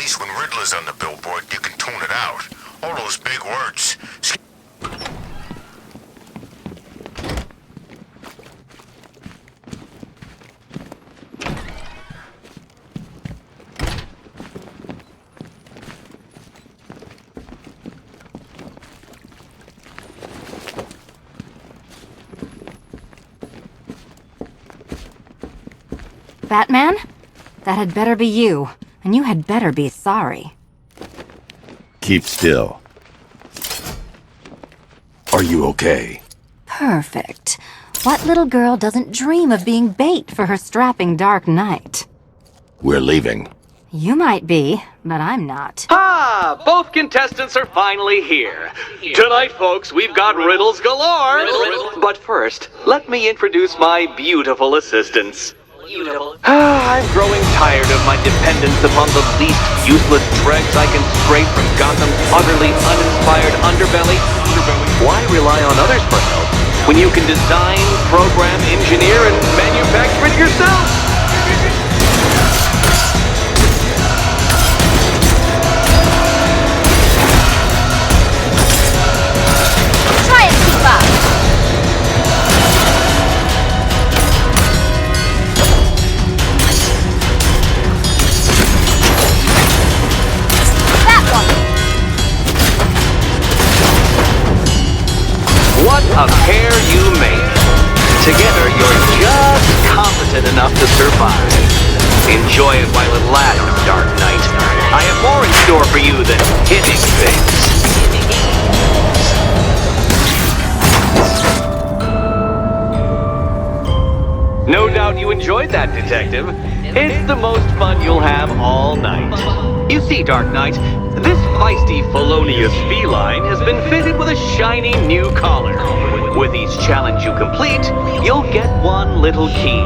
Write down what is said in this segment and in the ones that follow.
least when Riddler's on the billboard, you can tune it out. All those big words. Batman? That had better be you, and you had better be sorry. Keep still. Are you okay? Perfect. What little girl doesn't dream of being bait for her strapping Dark Knight? We're leaving. You might be, but I'm not. Ah, both contestants are finally here. Tonight, folks, we've got riddles galore. But first, let me introduce my beautiful assistants. I'm growing tired of my dependence upon the least useless dregs I can scrape from Gotham's utterly uninspired underbelly. Why rely on others for help when you can design, program, engineer, and manufacture it yourself? Try and keep up! What a pair you make. Together, you're just competent enough to survive. Enjoy it while it lasts, Dark Knight. I have more in store for you than hitting things. No doubt you enjoyed that, Detective. It's the most fun you'll have all night. You see, Dark Knight, this feisty, felonious feline has been fitted with a shiny new collar. With each challenge you complete, you'll get one little key.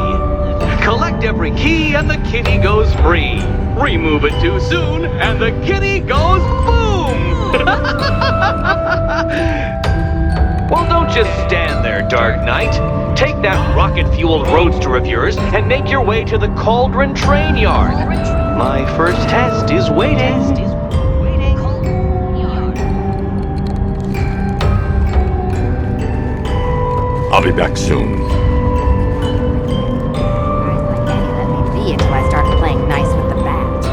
Collect every key and the kitty goes free. Remove it too soon and the kitty goes boom! Well, don't just stand there, Dark Knight. Take that rocket-fueled roadster of yours and make your way to the Cauldron Train Yard. My first test is waiting. I'll be back soon. Let me be until I start playing nice with the bat.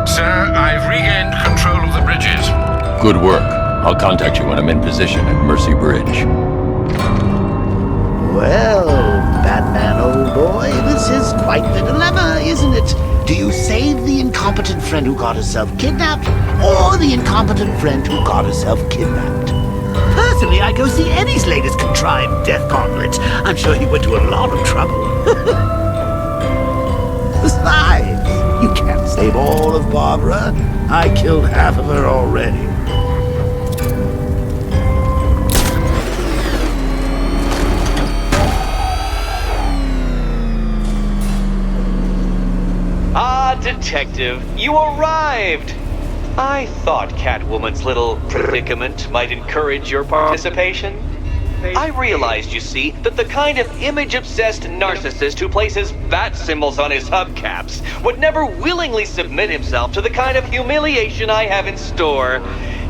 Sir, I've regained control of the bridges. Good work. I'll contact you when I'm in position at Mercy Bridge. Well, Batman, old boy, this is quite the dilemma, isn't it? Do you save the incompetent friend who got herself kidnapped, or the incompetent friend who got herself kidnapped? Personally, I go see Eddie's latest contrived death gauntlet. I'm sure he went to a lot of trouble. Besides, you can't save all of Barbara. I killed half of her already. Ah, Detective, you arrived! I thought Catwoman's little predicament might encourage your participation. I realized, you see, that the kind of image-obsessed narcissist who places bat symbols on his hubcaps would never willingly submit himself to the kind of humiliation I have in store.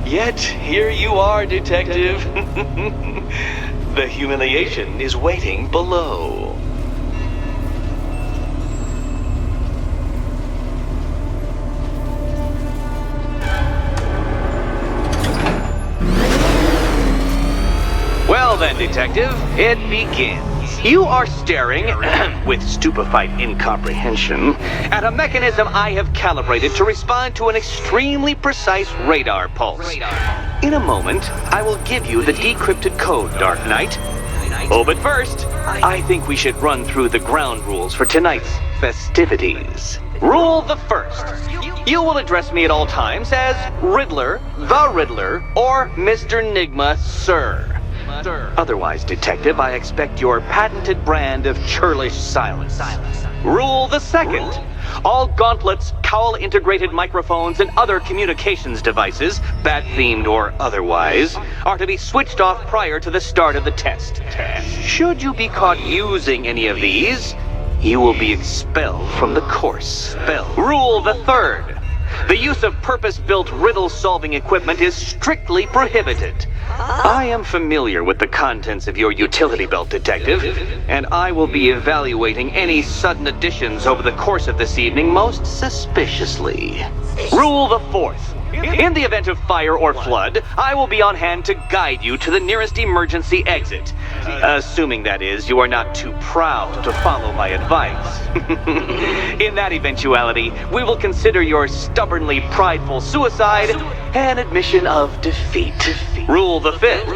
Yet, here you are, Detective. The humiliation is waiting below. Well then, Detective, it begins. You are staring, with stupefied incomprehension, at a mechanism I have calibrated to respond to an extremely precise radar pulse. In a moment, I will give you the decrypted code, Dark Knight. Oh, but first, I think we should run through the ground rules for tonight's festivities. Rule the first. You will address me at all times as Riddler, the Riddler, or Mr. Nigma, sir. Otherwise, Detective, I expect your patented brand of churlish silence. Rule the second. All gauntlets, cowl-integrated microphones, and other communications devices, bat-themed or otherwise, are to be switched off prior to the start of the test. Should you be caught using any of these, you will be expelled from the course. Rule the third. The use of purpose-built riddle-solving equipment is strictly prohibited. I am familiar with the contents of your utility belt, Detective, and I will be evaluating any sudden additions over the course of this evening most suspiciously. Rule the fourth. In the event of fire or flood, I will be on hand to guide you to the nearest emergency exit. Assuming, that is, you are not too proud to follow my advice. In that eventuality, we will consider your stubbornly prideful suicide an admission of defeat. Rule the fifth.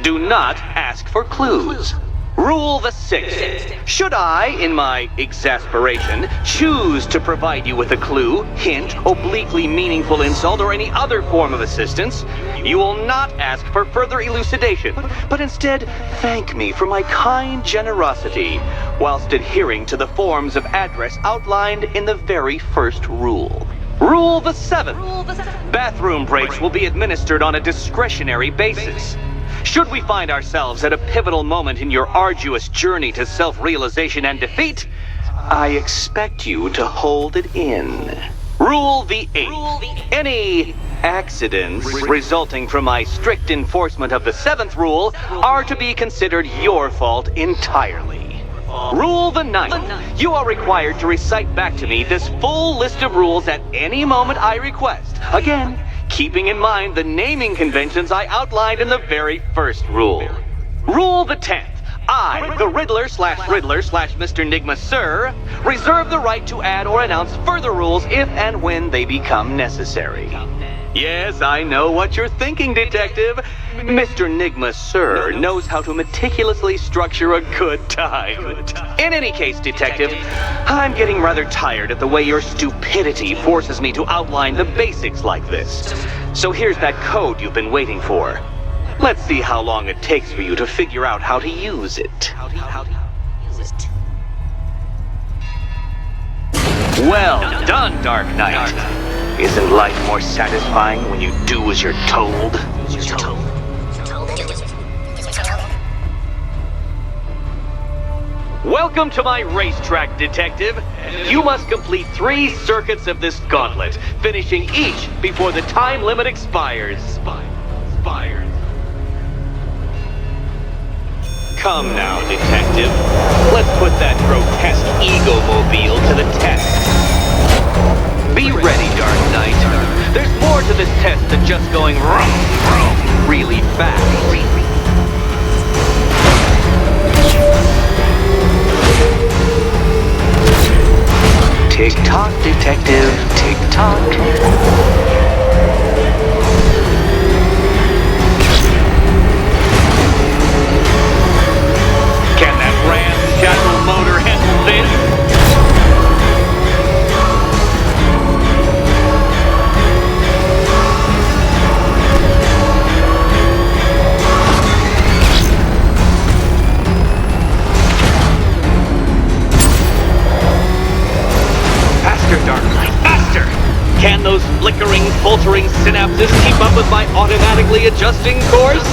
Do not ask for clues. Rule the sixth. Should I, in my exasperation, choose to provide you with a clue, hint, obliquely meaningful insult, or any other form of assistance, you will not ask for further elucidation, but instead thank me for my kind generosity, whilst adhering to the forms of address outlined in the very first rule. Rule the seventh. Bathroom breaks will be administered on a discretionary basis. Should we find ourselves at a pivotal moment in your arduous journey to self-realization and defeat, I expect you to hold it in. Rule the eighth. Any accidents resulting from my strict enforcement of the seventh rule are to be considered your fault entirely. Rule the ninth. You are required to recite back to me this full list of rules at any moment I request. Again, keeping in mind the naming conventions I outlined in the very first rule. Rule the 10th. I, the Riddler/Mr. Nigma Sir, reserve the right to add or announce further rules if and when they become necessary. Yes, I know what you're thinking, Detective. Mr. Nigma Sir knows how to meticulously structure a good time. In any case, Detective, I'm getting rather tired of the way your stupidity forces me to outline the basics like this. So here's that code you've been waiting for. Let's see how long it takes for you to figure out how to use it. Well done, Dark Knight. Isn't life more satisfying when you do as you're told? Welcome to my racetrack, Detective. You must complete 3 circuits of this gauntlet, finishing each before the time limit expires. Come now, Detective. Let's put that grotesque ego-mobile to the test. Be ready, Dark Knight. There's more to this test than just going vroom, vroom, really fast. Tick-tock, Detective. Tick-tock. Shackle motor handle this. Faster, Dark Knight, faster! Can those flickering, faltering synapses keep up with my automatically adjusting course?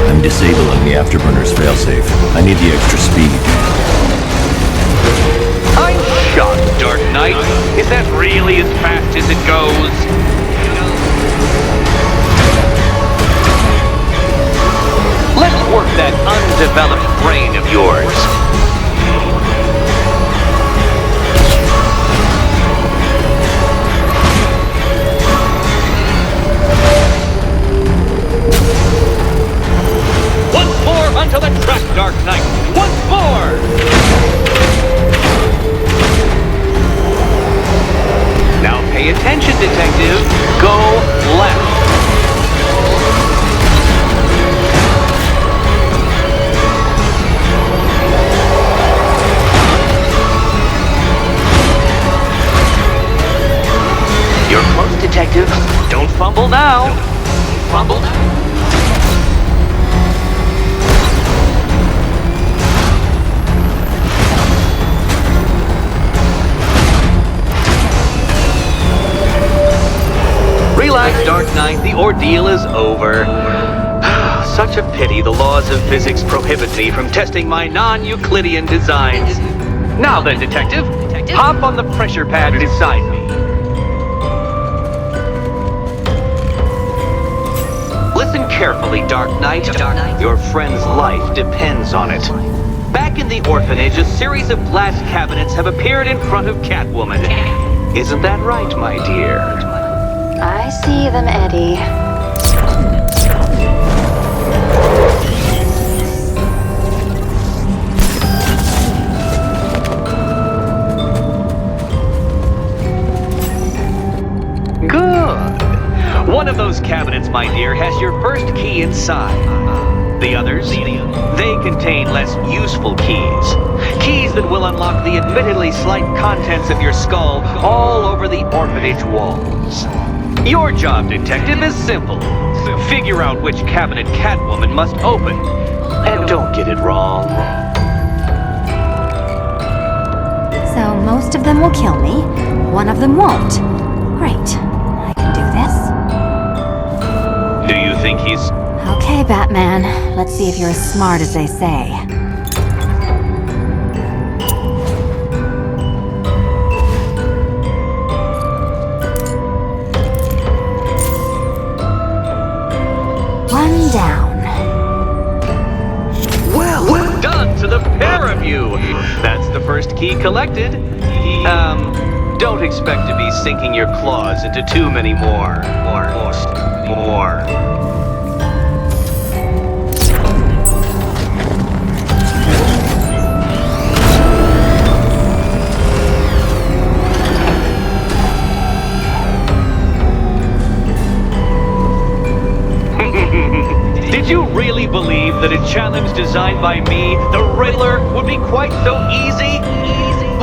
I'm disabling the afterburner's failsafe. I need the extra speed. I'm shocked, Dark Knight. Is that really as fast as it goes? Let's work that undeveloped brain of yours. Onto the track, Dark Knight! Once more! Now pay attention, Detective. Go left. You're close, Detective. Don't fumble now. Fumble now. ordeal is over. Such a pity the laws of physics prohibit me from testing my non-Euclidean designs. Now then, Detective, hop on the pressure pad beside me. Listen carefully, Dark Knight. Your friend's life depends on it. Back in the orphanage, a series of glass cabinets have appeared in front of Catwoman. Isn't that right, my dear? I see them, Eddie. Good. One of those cabinets, my dear, has your first key inside. The others, they contain less useful keys. Keys that will unlock the admittedly slight contents of your skull all over the orphanage walls. Your job, Detective, is simple. Figure out which cabinet Catwoman must open. And don't get it wrong. So most of them will kill me, one of them won't. Great. I can do this. Do you think he's... Okay, Batman. Let's see if you're as smart as they say. One down. Well done to the pair of you! That's the first key collected. Don't expect to be sinking your claws into too many more. Did you really believe that a challenge designed by me, the Riddler, would be quite so easy?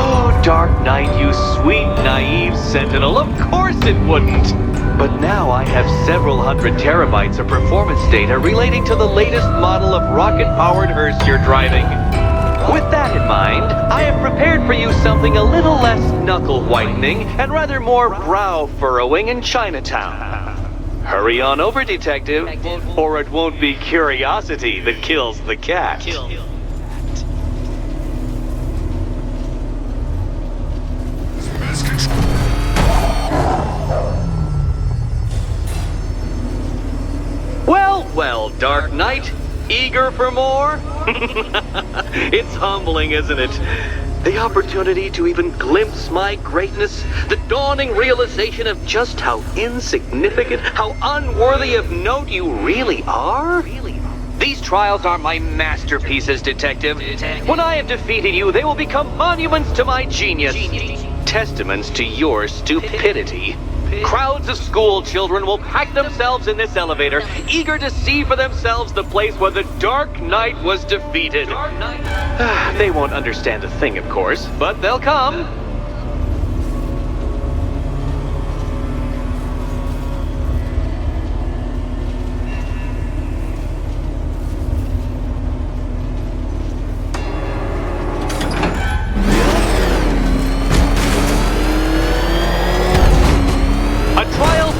Oh, Dark Knight, you sweet, naive sentinel, of course it wouldn't! But now I have several hundred terabytes of performance data relating to the latest model of rocket-powered hearse you're driving. With that in mind, I have prepared for you something a little less knuckle-whitening and rather more brow-furrowing in Chinatown. Hurry on over, Detective, or it won't be curiosity that kills the cat. Well, Dark Knight, eager for more? It's humbling, isn't it? The opportunity to even glimpse my greatness, the dawning realization of just how insignificant, how unworthy of note you really are? These trials are my masterpieces, Detective. When I have defeated you, they will become monuments to my genius, testaments to your stupidity. Crowds of school children will pack themselves in this elevator, eager to see for themselves the place where the Dark Knight was defeated. They won't understand a thing, of course, but they'll come.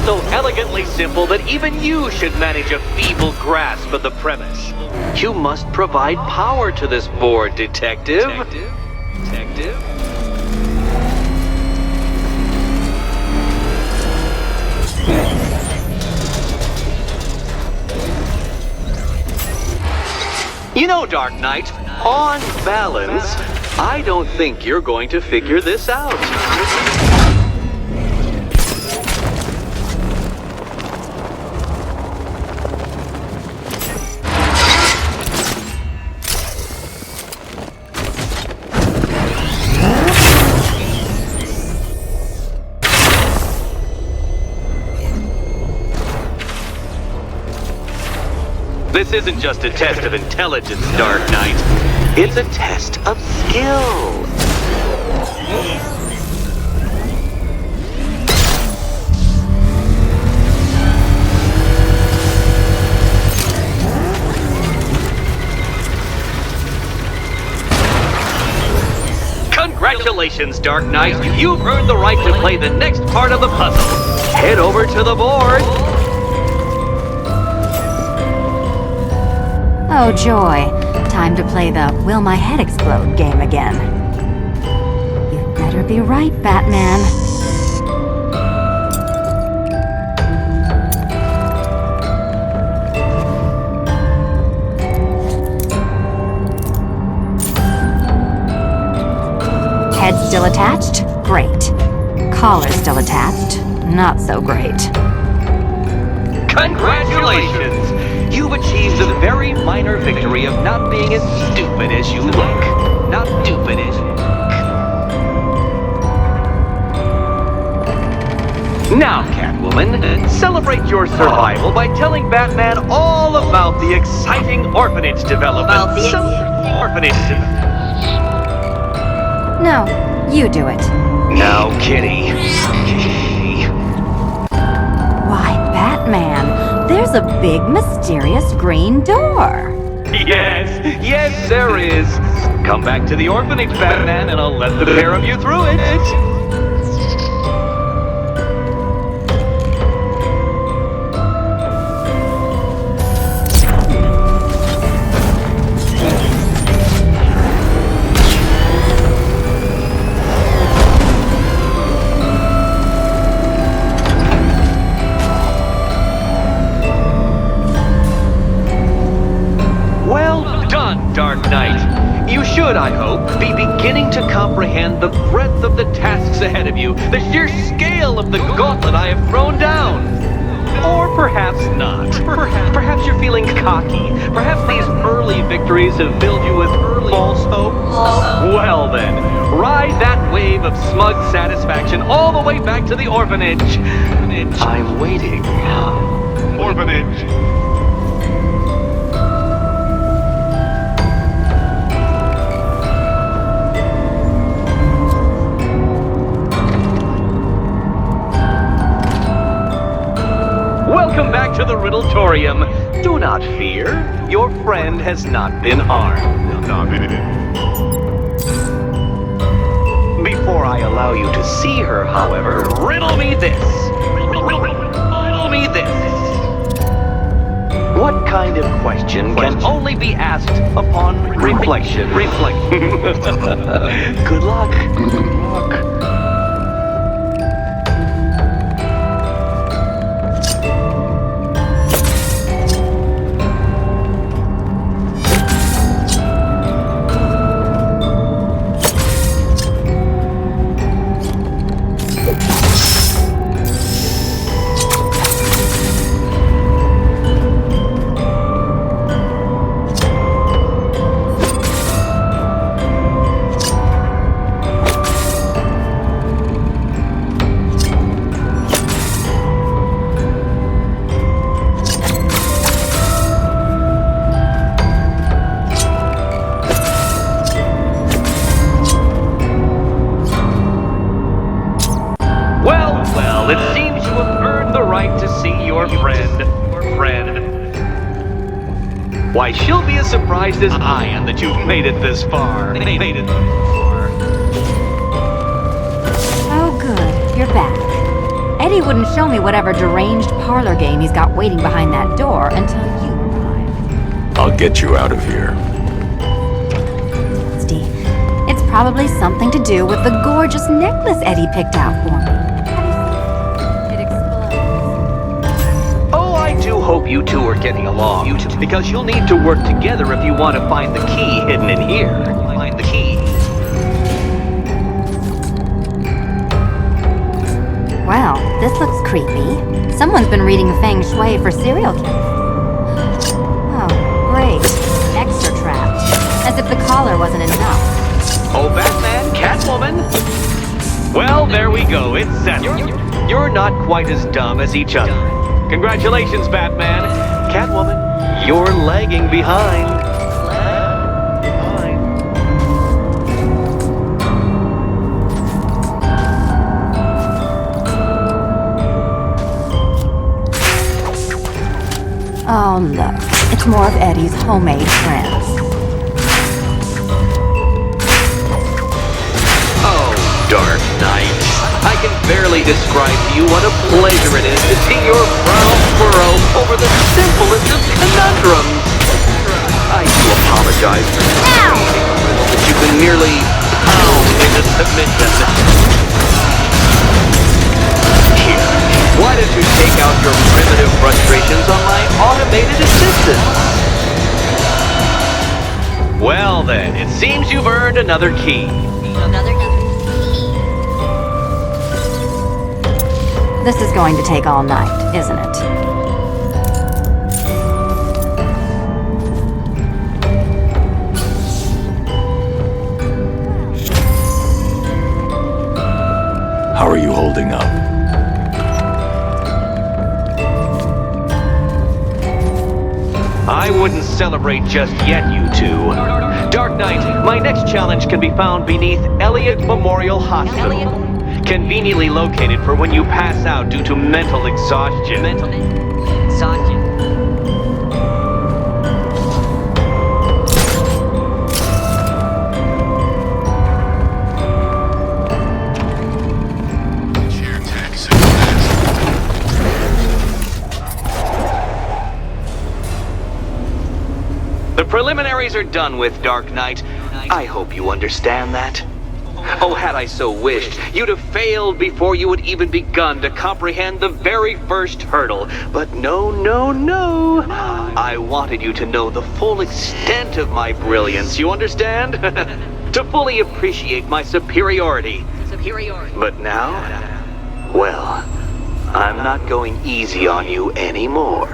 So elegantly simple that even you should manage a feeble grasp of the premise. You must provide power to this board, Detective. You know, Dark Knight, on balance, I don't think you're going to figure this out. This isn't just a test of intelligence, Dark Knight. It's a test of skill. Congratulations, Dark Knight. You've earned the right to play the next part of the puzzle. Head over to the board. Oh joy, time to play the will my head explode game again. You better be right, Batman. Head still attached? Great. Collar still attached? Not so great. Congratulations! You've achieved the very minor victory of not being as stupid as you look. Not stupid as you look. Now, Catwoman, celebrate your survival by telling Batman all about the exciting orphanage development. No, you do it. Now, Kitty. Why, Batman, there's a big mysterious green door. Yes, there is. Come back to the orphanage, Batman, and I'll let the pair of you through it. Dark Knight. You should, I hope, be beginning to comprehend the breadth of the tasks ahead of you, the sheer scale of the gauntlet I have thrown down. Or perhaps not. Perhaps you're feeling cocky. Perhaps these early victories have filled you with false hope. Well then, ride that wave of smug satisfaction all the way back to the orphanage. I'm waiting. Orphanage. Welcome back to the Riddletorium. Do not fear. Your friend has not been harmed. Before I allow you to see her, however, riddle me this. Riddle me this. What kind of question can only be asked upon reflection? Good luck. Good luck. It seems you have earned the right to see your friend. Why, she'll be as surprised as I am that you've made it this far. Oh good, you're back. Eddie wouldn't show me whatever deranged parlor game he's got waiting behind that door until you arrived. I'll get you out of here. It's probably something to do with the gorgeous necklace Eddie picked out for me. It explodes. Oh, I do hope you two are getting along, because you'll need to work together if you want to find the key hidden in here. Find the key. Well, this looks creepy. Someone's been reading Feng Shui for serial killers. Oh, great. Extra trapped. As if the collar wasn't enough. Oh, Batman, Catwoman. Well, there we go. It's settled. You're not quite as dumb as each other. Congratulations, Batman. Catwoman, you're lagging behind. Oh, look. It's more of Eddie's homemade friends. Oh, Dark Knight. I can barely describe to you what a pleasure it is to see your brow furrow over the simplest of conundrums. I do apologize for creating a riddle that you can merely pound into submission. Here, why don't you take out your primitive frustrations on my automated assistant? Well then, it seems you've earned another key. This is going to take all night, isn't it? How are you holding up? I wouldn't celebrate just yet, you two. Dark Knight, my next challenge can be found beneath Elliott Memorial Hospital. Conveniently located for when you pass out due to mental exhaustion. The preliminaries are done with, Dark Knight. I hope you understand that. Oh, had I so wished, you'd have failed before you had even begun to comprehend the very first hurdle. But no, no, no. I wanted you to know the full extent of my brilliance, you understand? To fully appreciate my superiority. But now, well, I'm not going easy on you anymore.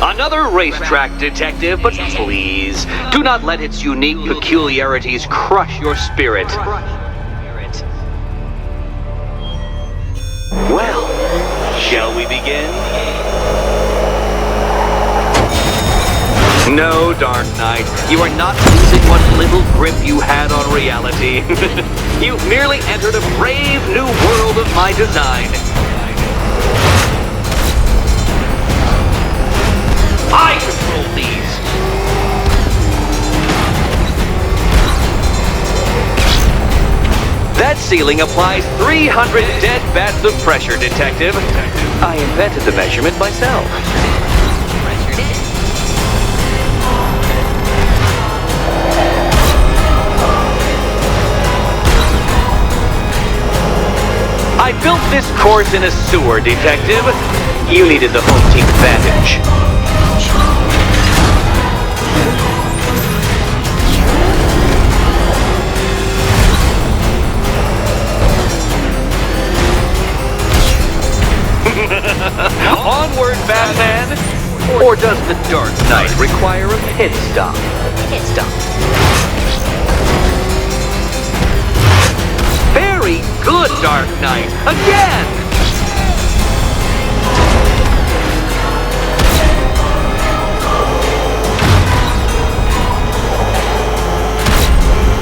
Another racetrack, detective, but please, do not let its unique peculiarities crush your spirit. Well, shall we begin? No, Dark Knight, you are not losing what little grip you had on reality. You've merely entered a brave new world of my design. I control these. That ceiling applies 300 dead bats of pressure, detective. I invented the measurement myself. I built this course in a sewer, detective. You needed the home team advantage. Onward, Batman! Or does the Dark Knight require a pit stop? Very good, Dark Knight! Again!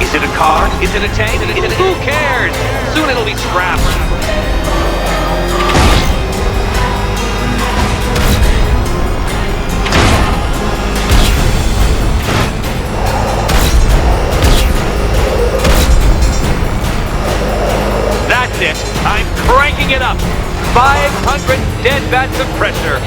Is it a car? Is it a tank? Who cares? Soon it'll be scrapped. That's it. I'm cranking it up. 500 dead bats of pressure.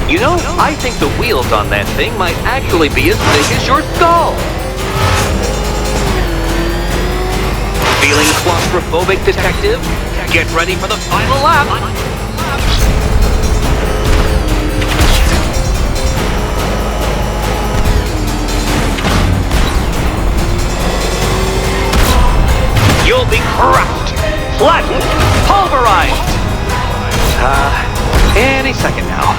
You know, I think the wheels on that thing might actually be as big as your skull. Feeling claustrophobic, detective? Get ready for the final lap. You'll be crushed, flattened, pulverized. Any second now.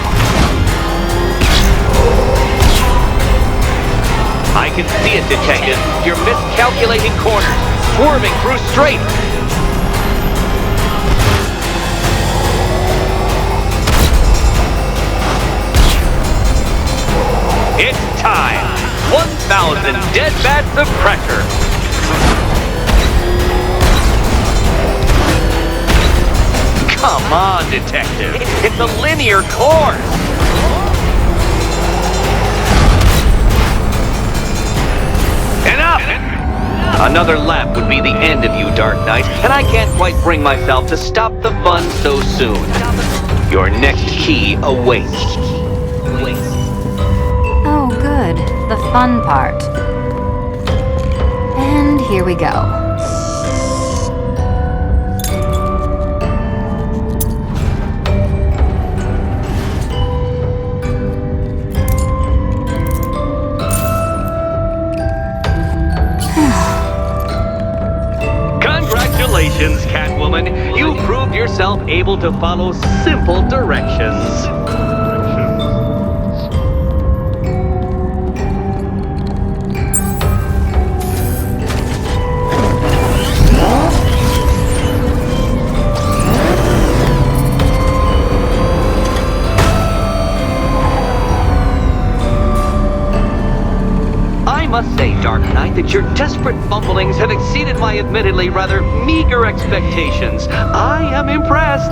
I can see it, detective. You're miscalculating corners, swerving through straight. It's time. 1,000 dead bats of pressure. Come on, detective. It's a linear course. Another lap would be the end of you, Dark Knight, and I can't quite bring myself to stop the fun so soon. Your next key awaits. Oh, good. The fun part. And here we go. Congratulations, Catwoman. You proved yourself able to follow simple directions. I must say, Dark Knight, that your desperate fumblings have exceeded my admittedly rather meager expectations. I am impressed.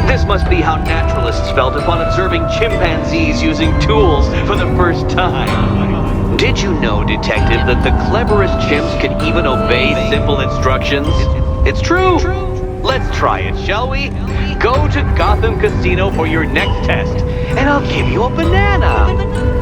This must be how naturalists felt upon observing chimpanzees using tools for the first time. Did you know, Detective, that the cleverest chimps can even obey simple instructions? It's true. Let's try it, shall we? Go to Gotham Casino for your next test, and I'll give you a banana.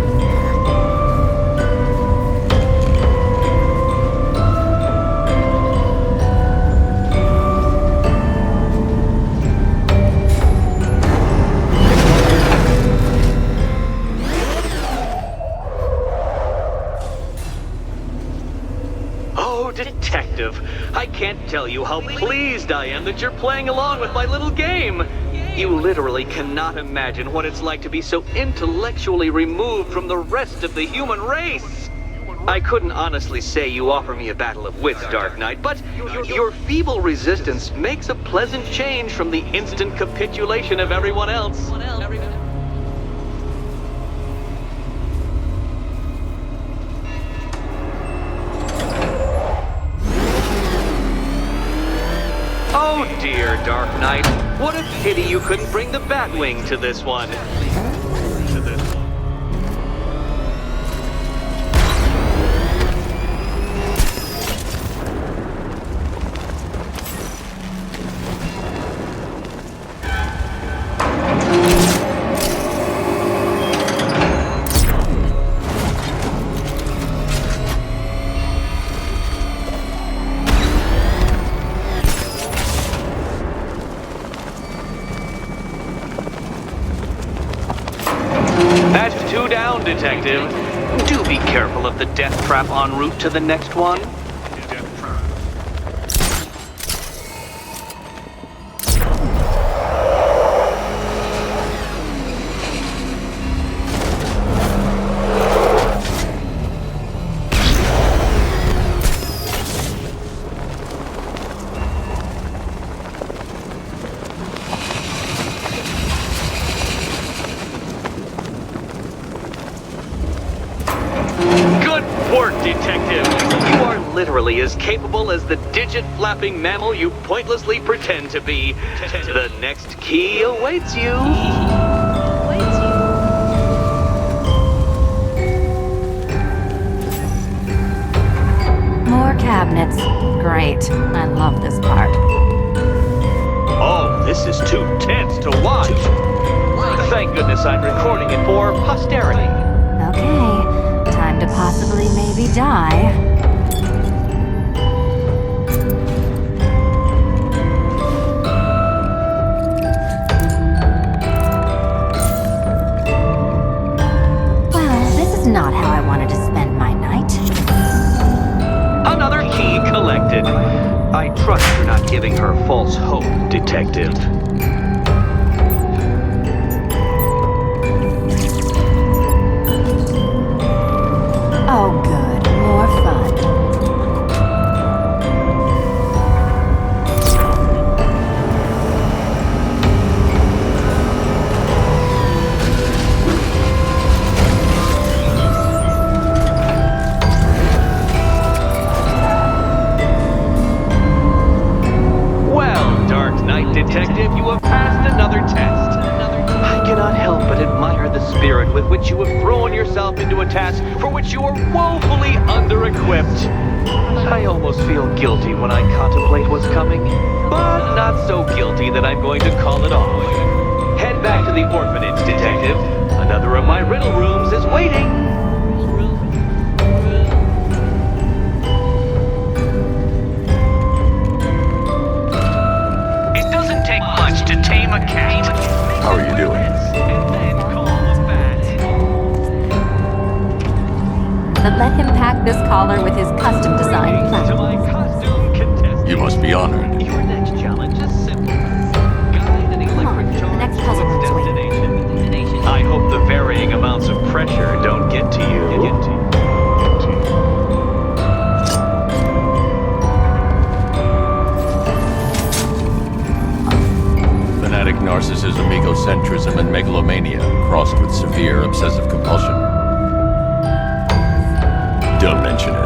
Detective, I can't tell you how pleased I am that you're playing along with my little game. You literally cannot imagine what it's like to be so intellectually removed from the rest of the human race. I couldn't honestly say you offer me a battle of wits, Dark Knight, but your feeble resistance makes a pleasant change from the instant capitulation of everyone else. Oh dear, Dark Knight. What a pity you couldn't bring the Batwing to this one. That's 2 down, Detective. Do be careful of the death trap en route to the next one. Detective, you are literally as capable as the digit-flapping mammal you pointlessly pretend to be. The next key awaits you. More cabinets. Great. I love this part. Oh, this is too tense to watch. Thank goodness I'm recording it for posterity. Okay. Time to possibly maybe die. Well, this is not how I wanted to spend my night. Another key collected. I trust you're not giving her false hope, Detective. Oh, good. More fun. Well, Dark Knight Detective, you have passed another test. I cannot help but admire the spirit with which you have thrown yourself into a task for which you are woefully under-equipped. I almost feel guilty when I contemplate what's coming, but not so guilty that I'm going to call it off. Head back to the orphanage, Detective. Another of my riddle rooms is waiting. It doesn't take much to tame a cat. How are you doing? But let him pack this collar with his custom-designed plaque. You must be honored. Your next challenge is simple. Guide an electric the charge next to puzzle its room's waiting. destination. I hope the varying amounts of pressure don't get to you. Fanatic narcissism, egocentrism, and megalomania, crossed with severe obsessive compulsion. Don't mention it.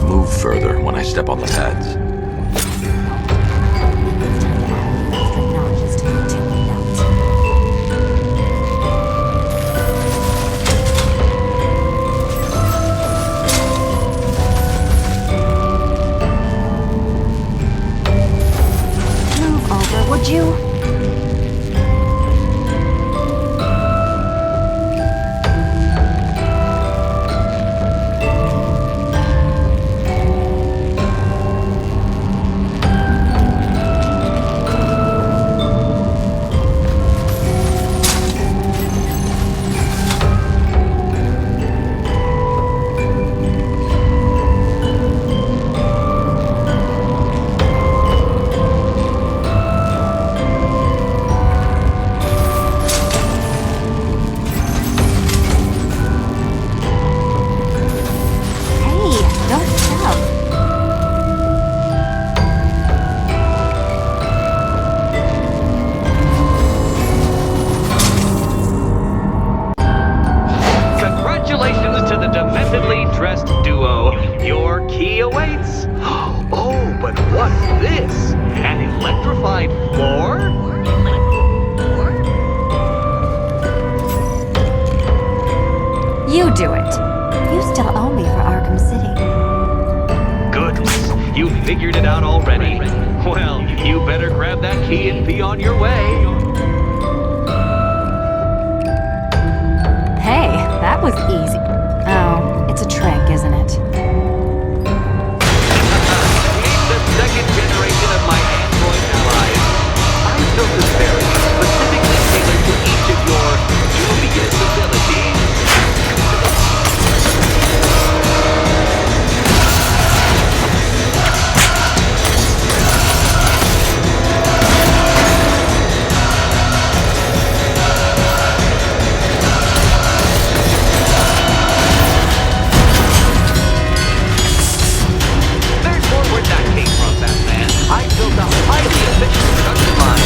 Move further when I step on the pads. Move over, would you? You do it. You still owe me for Arkham City. Goodness, you figured it out already. Well, you better grab that key and be on your way. Hey, that was easy. Oh, it's a trick, isn't it? Meet the second generation of my android allies. I built this variant specifically tailored to each of your dubious abilities. There's more where that came from, Batman. I built a highly efficient production line.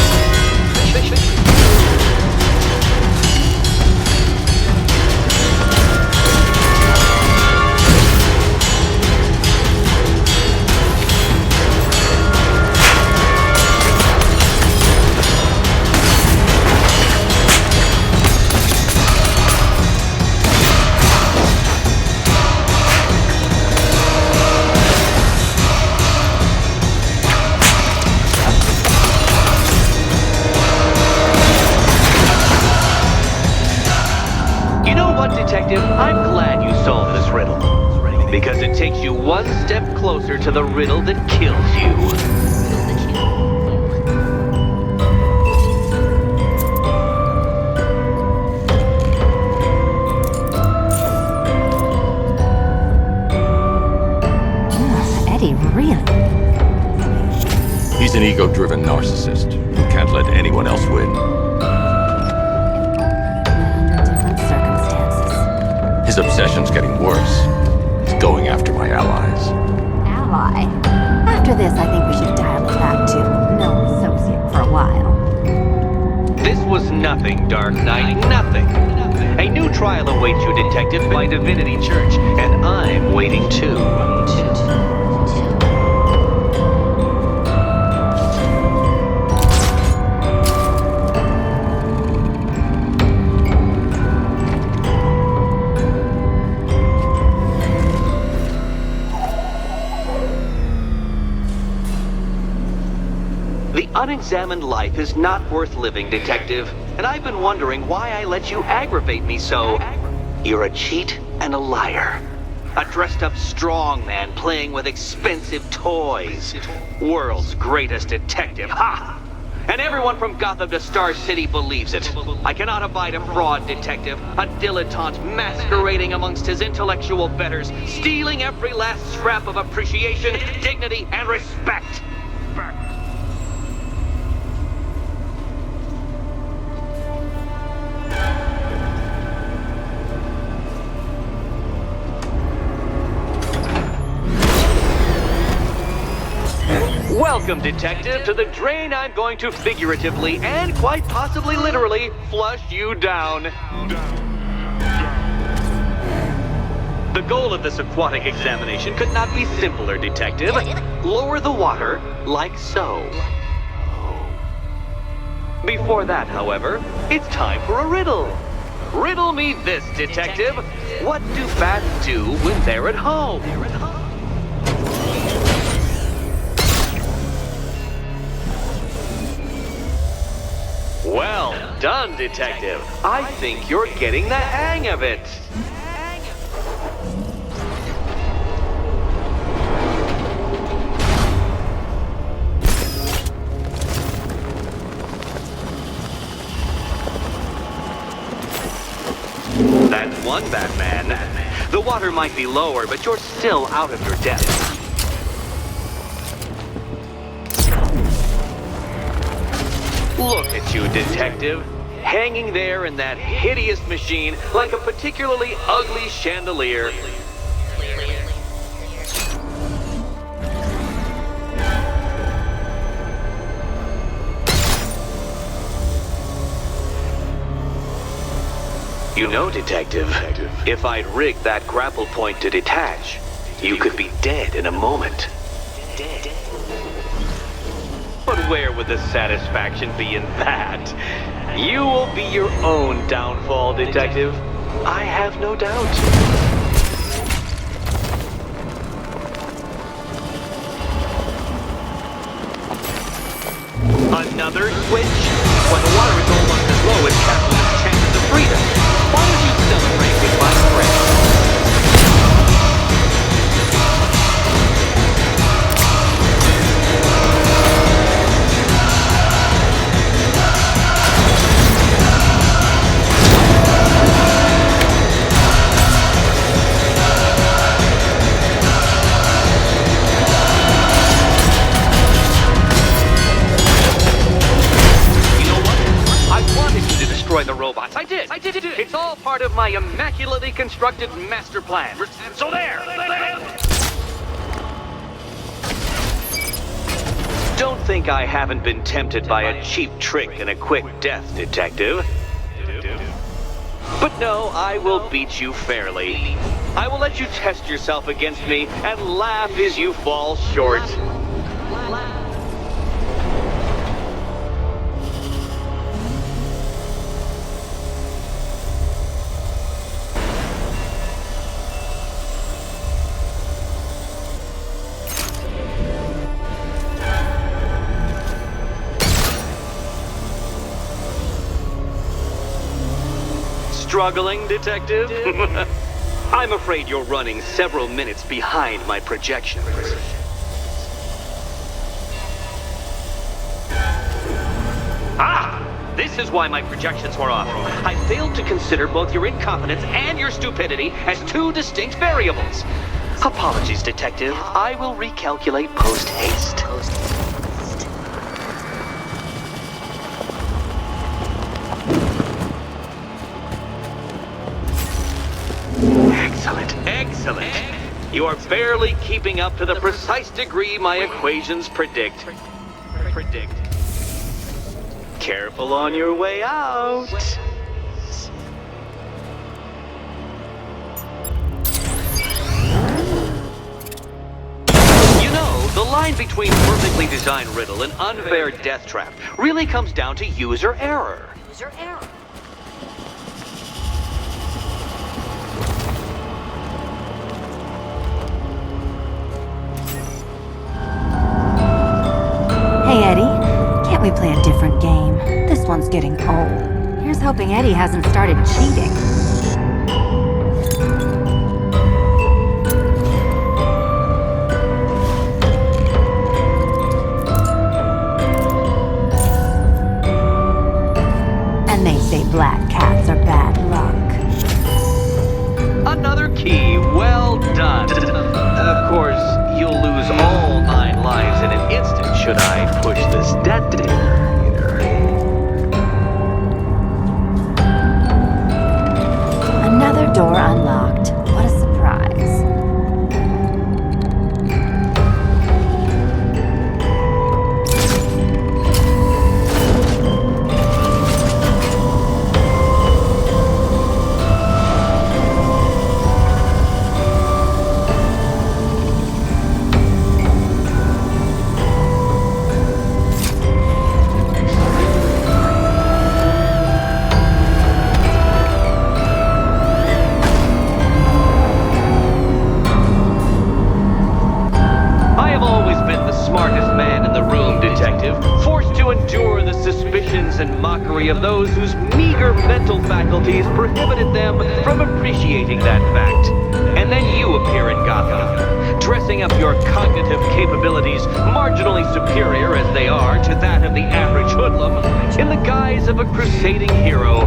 You know what, Detective? I'm glad you solved this riddle. Because it takes you one step closer to the riddle that kills you. Eddie, really? He's an ego-driven narcissist who can't let anyone else win. Under different circumstances. His obsession's getting worse. He's going after my allies. Ally. After this, I think we should dial it back to no associate for a while. This was nothing, Dark Knight, nothing. A new trial awaits you, Detective, by Divinity Church, and I'm waiting too. Unexamined life is not worth living, Detective. And I've been wondering why I let you aggravate me so. You're a cheat and a liar. A dressed-up strongman playing with expensive toys. World's greatest detective, ha! And everyone from Gotham to Star City believes it. I cannot abide a fraud detective, a dilettante masquerading amongst his intellectual betters, stealing every last scrap of appreciation, dignity, and respect. Welcome, Detective, to the drain I'm going to figuratively and quite possibly literally flush you down. The goal of this aquatic examination could not be simpler, Detective. Lower the water like so. Before that, however, it's time for a riddle. Riddle me this, Detective. What do bats do when they're at home? Well done, Detective. I think you're getting the hang of it. That's one, Batman. The water might be lower, but you're still out of your depth. Look at you, Detective, hanging there in that hideous machine like a particularly ugly chandelier. You know, Detective, if I'd rigged that grapple point to detach, you could be dead in a moment. But where would the satisfaction be in that? You will be your own downfall, Detective. I have no doubt. Another switch? When the water is almost as low as Catwoman's chances of freedom. Why don't you celebrate with my friend? The robots. I did. It's all part of my immaculately constructed master plan. So there. Don't think I haven't been tempted by a cheap trick and a quick death, Detective. But no, I will beat you fairly. I will let you test yourself against me and laugh as you fall short. Struggling, Detective? I'm afraid you're running several minutes behind my projections. Ah! This is why my projections were off. I failed to consider both your incompetence and your stupidity as two distinct variables. Apologies, Detective. I will recalculate post-haste. Excellent. You are barely keeping up to the precise degree my equations predict. Careful on your way out. You know, the line between perfectly designed riddle and unfair death trap really comes down to user error. Hey, Eddie. school's getting old. Here's hoping Eddie hasn't started cheating. And they say black cats are bad luck. Another key, well done. Of course, you'll lose all 9 lives in an instant should I push this detonator. Another door unlocked. What a surprise. And mockery of those whose meager mental faculties prohibited them from appreciating that fact. And then you appear in Gotham, dressing up your cognitive capabilities marginally superior as they are to that of the average hoodlum, in the guise of a crusading hero.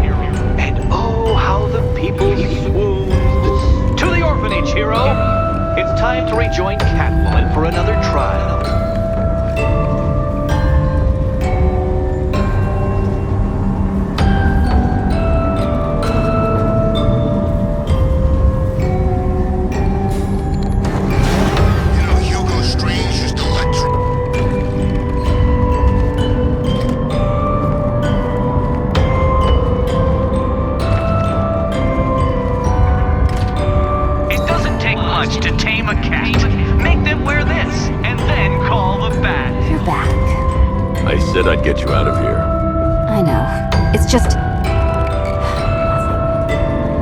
And oh, how the people swooned. To the orphanage, hero! It's time to rejoin Catwoman for another trial. To tame a cat. Make them wear this, and then call the bat. You're back. I said I'd get you out of here. I know. It's just...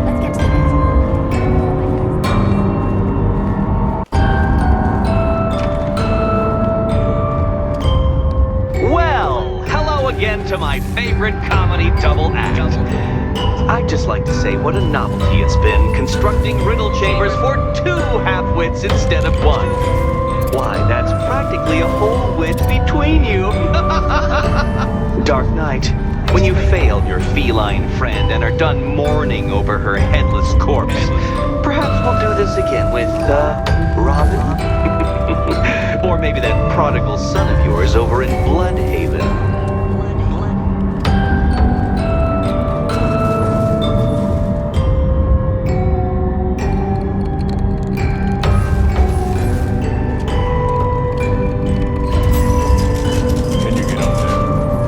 Let's get to the next one. Well, hello again to my favorite comedy double act. I'd just like to say what a novelty it's been constructing riddle chambers for 2 half-wits instead of 1. Why, that's practically a whole wit between you. Dark Knight, when you failed your feline friend and are done mourning over her headless corpse, perhaps we'll do this again with, Robin? Or maybe that prodigal son of yours over in Bloodhaven.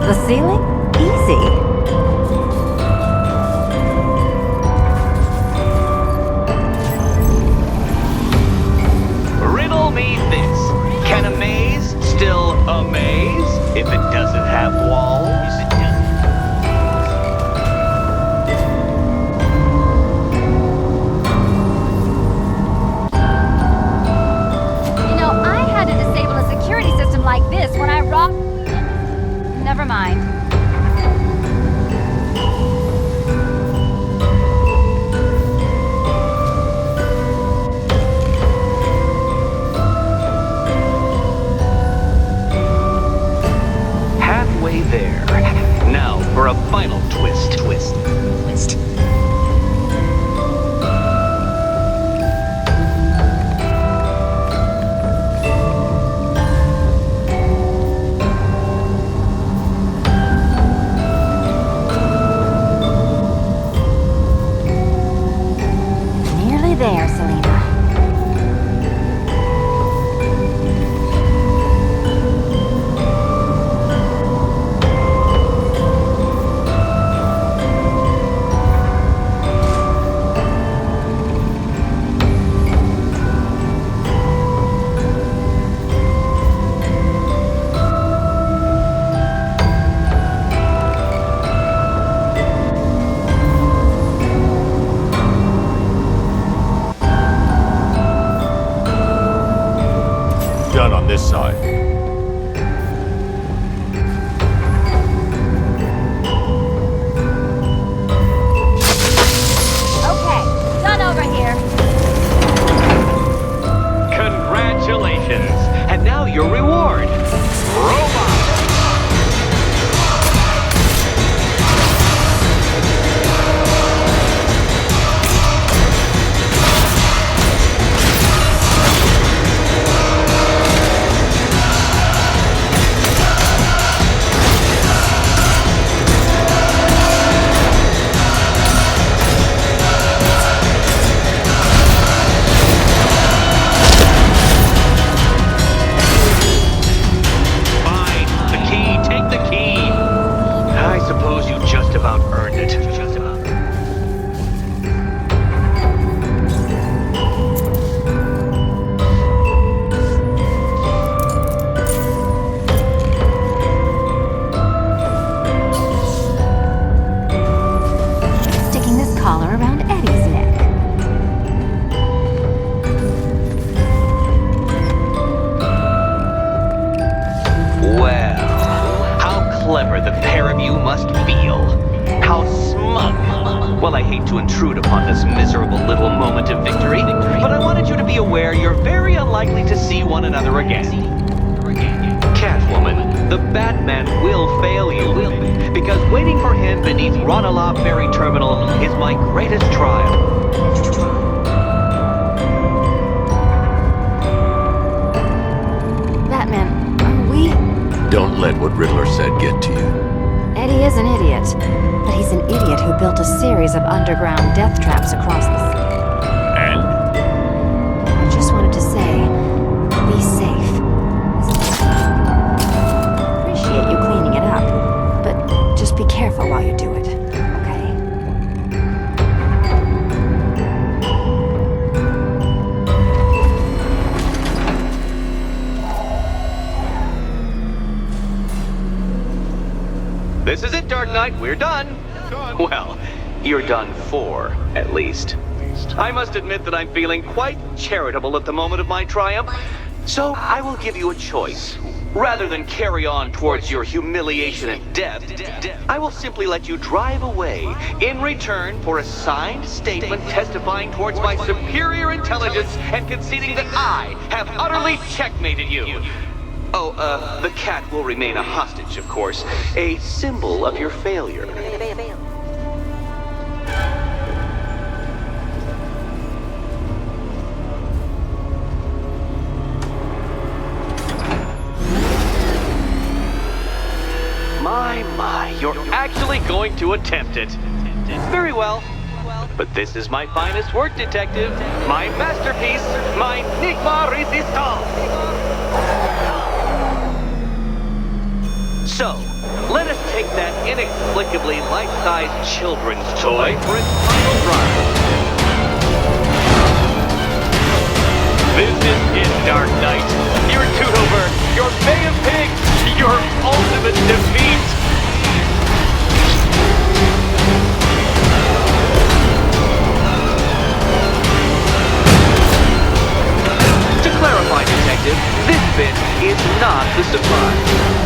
The ceiling? Easy. Riddle me this. Can a maze still amaze if it doesn't have walls? You know, I had to disable a security system like this when I robbed... Never mind. Halfway there. Now for a final twist. Twist. There, Selena. Done on this side. Well, I hate to intrude upon this miserable little moment of victory, but I wanted you to be aware you're very unlikely to see one another again. Catwoman, the Batman will fail you, because waiting for him beneath Ranelagh Ferry Terminal is my greatest trial. Batman, are we... Don't let what Riddler said get to you. Eddie is an idiot, but he's an idiot who built a series of underground death traps across the city. And? I just wanted to say, be safe. Appreciate you cleaning it up, but just be careful while you do it, okay? This is it, Dark Knight. We're done. Well, you're done for, at least. I must admit that I'm feeling quite charitable at the moment of my triumph, so I will give you a choice. Rather than carry on towards your humiliation and death, I will simply let you drive away in return for a signed statement testifying towards my superior intelligence and conceding that I have utterly checkmated you. Oh, the cat will remain a hostage, of course, a symbol of your failure. My, you're actually going to attempt it. Very well. But this is my finest work, Detective. My masterpiece, my Enigma Resistance. So, let us take that inexplicably life-sized children's toy for its final drive. This is it, Dark Knight. Your Toodlever, your Bay of Pigs, your ultimate defeat. To clarify, Detective, this bit is not the surprise.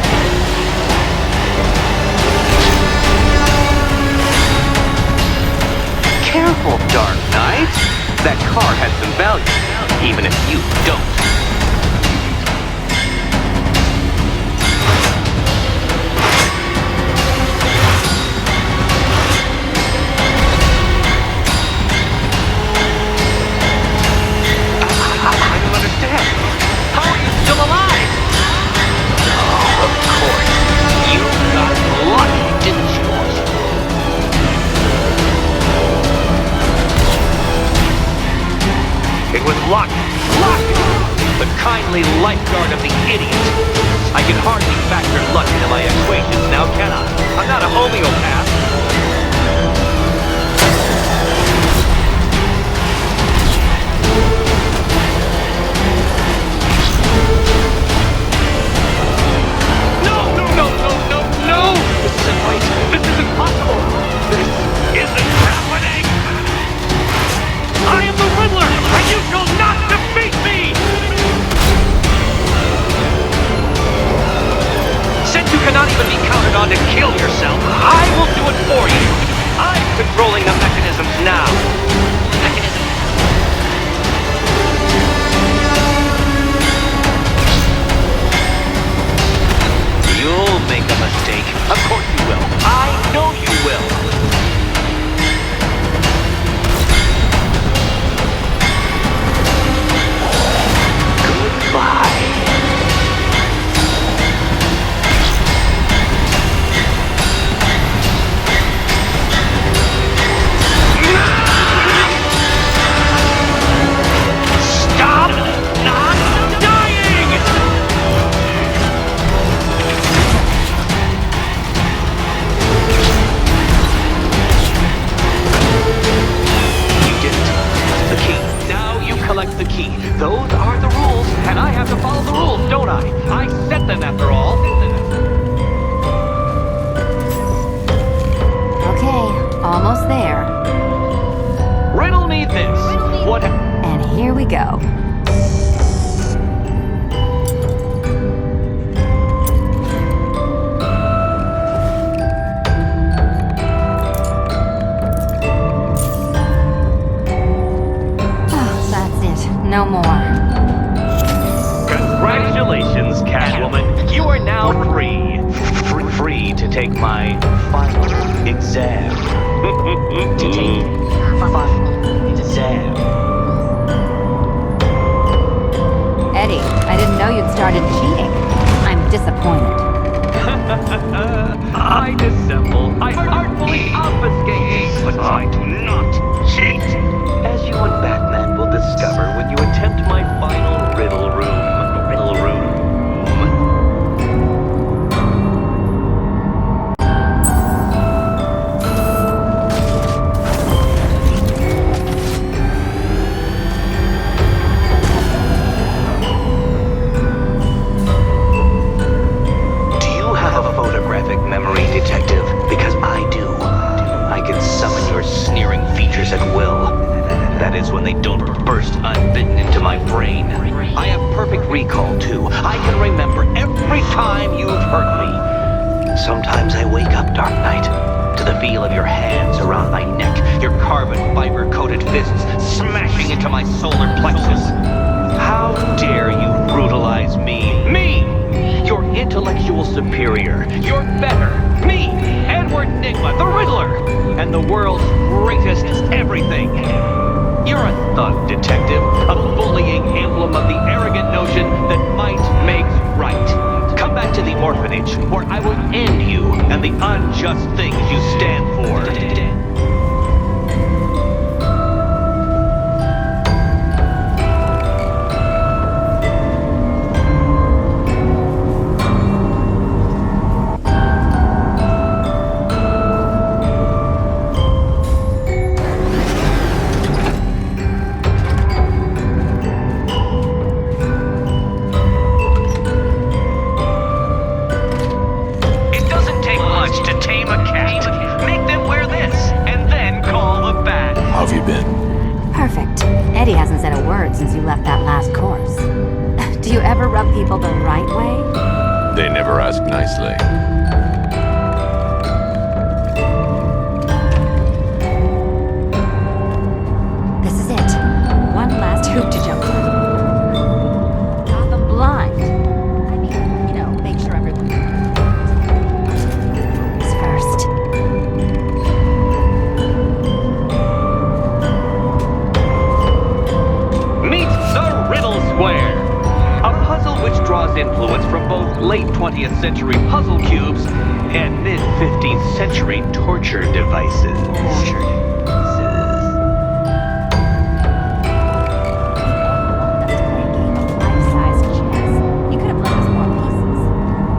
Careful, Dark Knight. That car has some value, even if you don't. I don't understand. How are you still alive? Oh, of course. You got lucky, didn't you? It was luck. Luck! The kindly lifeguard of the idiot. I can hardly factor luck into my equations now, can I? I'm not a homeopath. No! This isn't right. This isn't possible. This isn't happening. I am the Riddler, and you shall not defeat me! Since you cannot even be counted on to kill yourself, I will do it for you. I'm controlling the mechanisms now. You'll make a mistake. Of course you will. I know you will. Stop not dying! You didn't. The key. Now you collect the key. Those are the rules, and I have to follow the rules, don't I? I set them after all. Okay, almost there. Riddle me this. What? And here we go. No more. Congratulations, Catwoman. You are now free. Free to take my final exam. To take final exam. Eddie, I didn't know you'd started cheating. I'm disappointed. I dissemble. I artfully obfuscate. But I do not cheat. As you and Batman will discover when you attempt my final riddle room. Riddle room. Memory, detective, because I do. I can summon your sneering features at will. That is when they don't burst unbidden into my brain. I have perfect recall, too. I can remember every time you've hurt me. Sometimes I wake up, Dark Knight, to the feel of your hands around my neck, your carbon fiber-coated fists smashing into my solar plexus. How dare you brutalize me? Me! Your intellectual superior, your better, me, Edward Nygma, the Riddler, and the world's greatest everything. You're a thug, detective, a bullying emblem of the arrogant notion that might makes right. Come back to the orphanage, where I will end you and the unjust things you stand for. Eddie hasn't said a word since you left that last course. Do you ever rub people the right way? They never ask nicely. This is it. One last hoop to jump through. Gotham blind. I mean, you know, make sure everyone is first. Meet the Riddle Square, a puzzle which draws influence from both late 20th century puzzle cubes and mid 15th century torture devices.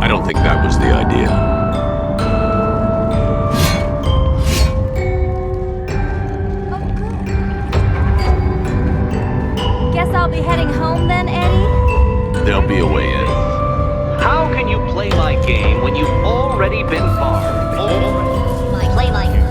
I don't think that was the idea. I'll be heading home then, Eddie? There'll be a way in. How can you play my game when you've already been barred? Play my game.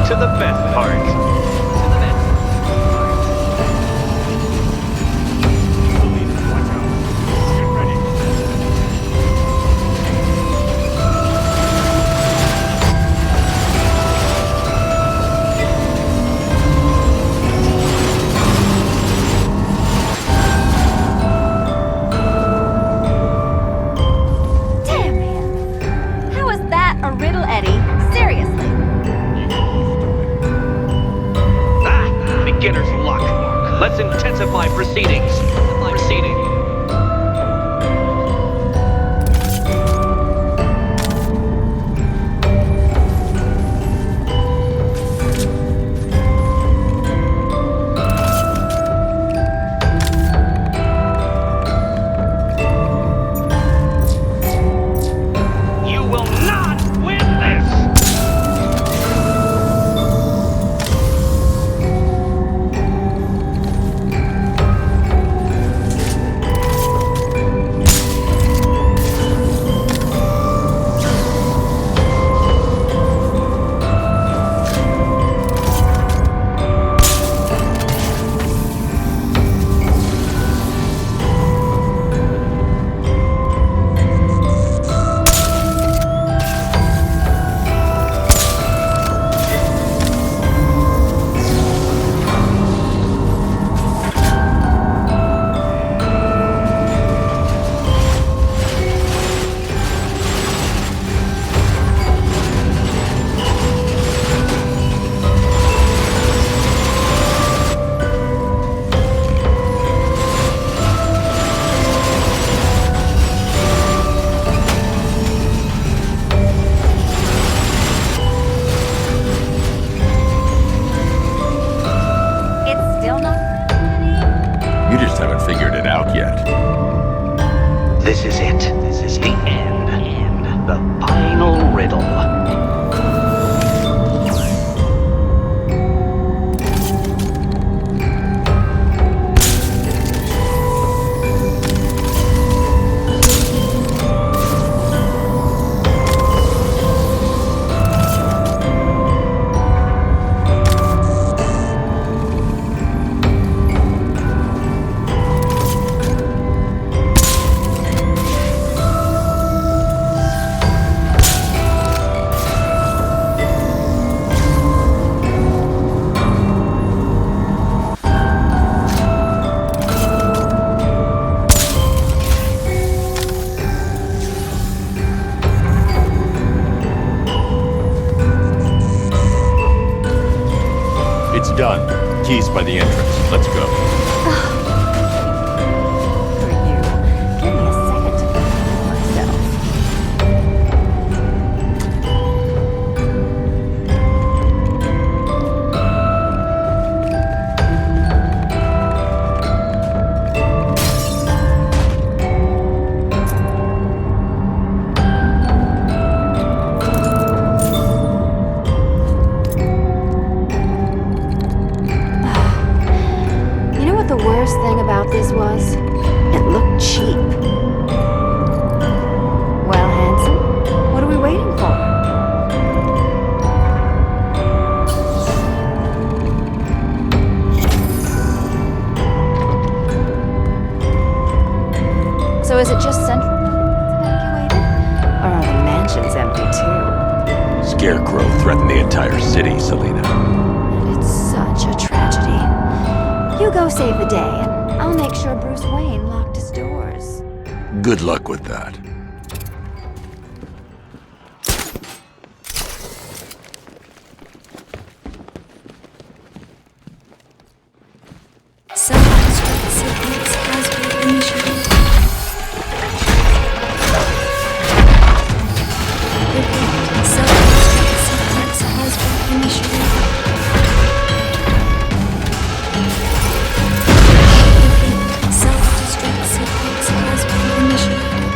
To the best part. Damn him! How is that a riddle, Eddie? Seriously. Beginner's luck. Let's intensify proceedings. You will not win this! It's done. Keys by the entrance. Let's go. For you. Give me a second to prepare myself. You know what the worst thing about this was? It looked cheap. Well, handsome, what are we waiting for? So is it just Central that's evacuated? Or are the mansions empty too? Scarecrow threatened the entire city, Selina. It's such a tragedy. You go save the day, and I'll make sure Bruce Wayne locked his doors. Good luck with that. Self-destruct sequence has been initiated. Repeat, self-destruct sequence has been initiated. Repeat, self-destruct sequence has been initiated.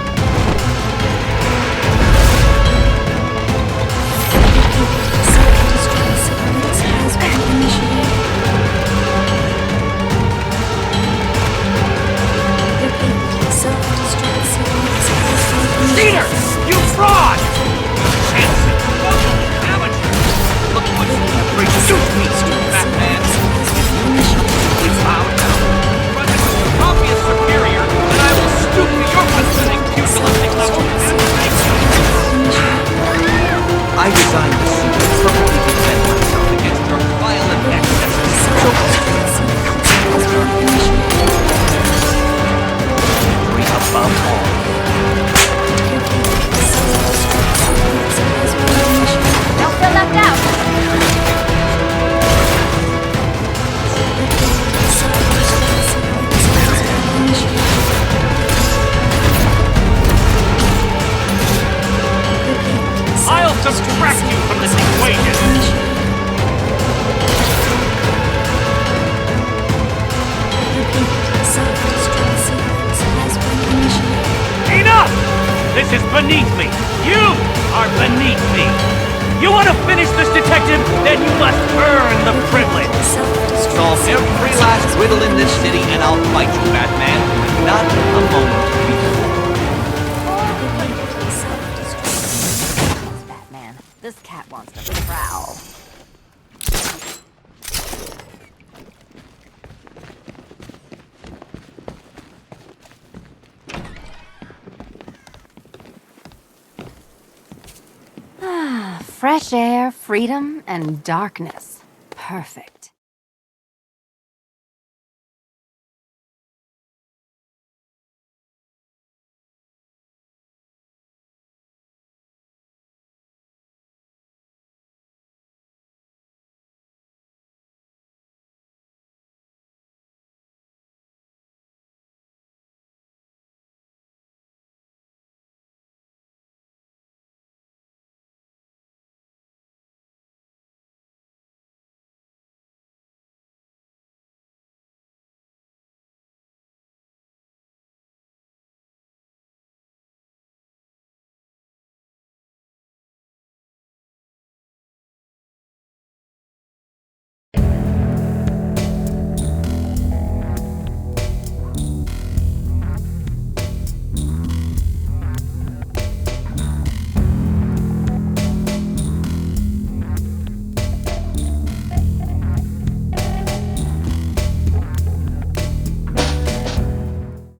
Repeat, self-destruct sequence has been initiated. Repeat, self-destruct sequence has been Cedar! initiated. You fraud! Handsome, amateur! Look what you reduced me to, Batman! It's loud now. Run into your obvious superior, and I will stoop to your pathetic pugilistic level and make you. I designed this suit to perfectly defend myself against your violent excesses. Victory above all. Don't feel left out! I'll subtract you from this equation! Enough! This is beneath me! You are beneath me! You want to finish this, detective? Then you must earn the privilege! Solve every last riddle in this city and I'll fight you, Batman. Not a moment before. Batman, this cat wants to prowl. Fresh air, freedom, and darkness. Perfect.